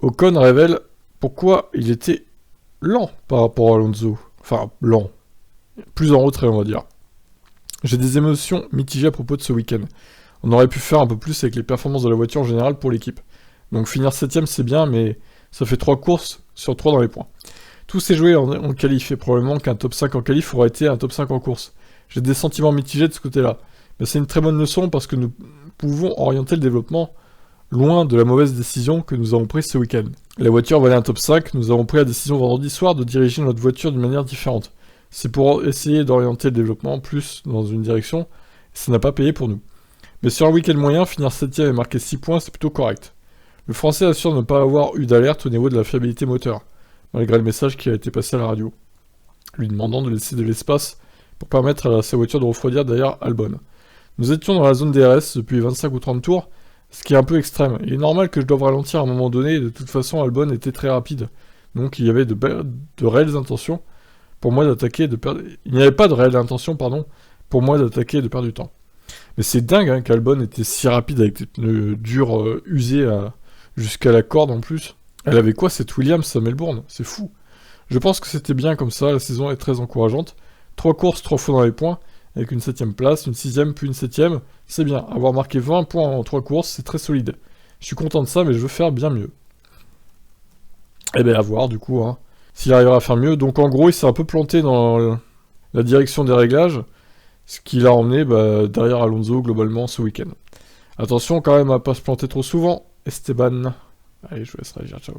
Ocon révèle pourquoi il était lent par rapport à Alonso. Enfin, lent. Plus en retrait, on va dire. J'ai des émotions mitigées à propos de ce week-end. On aurait pu faire un peu plus avec les performances de la voiture en général pour l'équipe. Donc finir 7ème c'est bien, mais ça fait 3 courses sur 3 dans les points. Tout s'est joué en qualif, et probablement qu'un top 5 en qualif aurait été un top 5 en course. J'ai des sentiments mitigés de ce côté-là. Mais c'est une très bonne leçon parce que nous pouvons orienter le développement loin de la mauvaise décision que nous avons prise ce week-end. La voiture valait un top 5, nous avons pris la décision vendredi soir de diriger notre voiture d'une manière différente. C'est pour essayer d'orienter le développement plus dans une direction, et ça n'a pas payé pour nous. Mais sur un week-end moyen, finir 7ème et marquer 6 points, c'est plutôt correct. Le français assure ne pas avoir eu d'alerte au niveau de la fiabilité moteur, malgré le message qui a été passé à la radio, lui demandant de laisser de l'espace pour permettre à sa voiture de refroidir derrière Albon. Nous étions dans la zone DRS depuis 25 ou 30 tours, ce qui est un peu extrême. Il est normal que je doive ralentir à un moment donné, et de toute façon Albon était très rapide. Donc il y avait de réelles intentions pour moi d'attaquer et de perdre... Il n'y avait pas de réelle intention, pour moi d'attaquer et de perdre du temps. Mais c'est dingue hein, qu'Albon était si rapide avec des pneus durs usés jusqu'à la corde en plus. Elle avait quoi cette Williams à Melbourne? C'est fou. Je pense que c'était bien comme ça, la saison est très encourageante. 3 courses, 3 fois dans les points, avec une 7ème place, une 6ème, puis une 7ème, c'est bien. Avoir marqué 20 points en 3 courses, c'est très solide. Je suis content de ça, mais je veux faire bien mieux. Eh ben à voir du coup, hein, s'il arrivera à faire mieux. Donc en gros, il s'est un peu planté dans la direction des réglages, ce qui l'a emmené derrière Alonso globalement ce week-end. Attention quand même à pas se planter trop souvent, Esteban. Allez, je vous laisse réagir, ciao.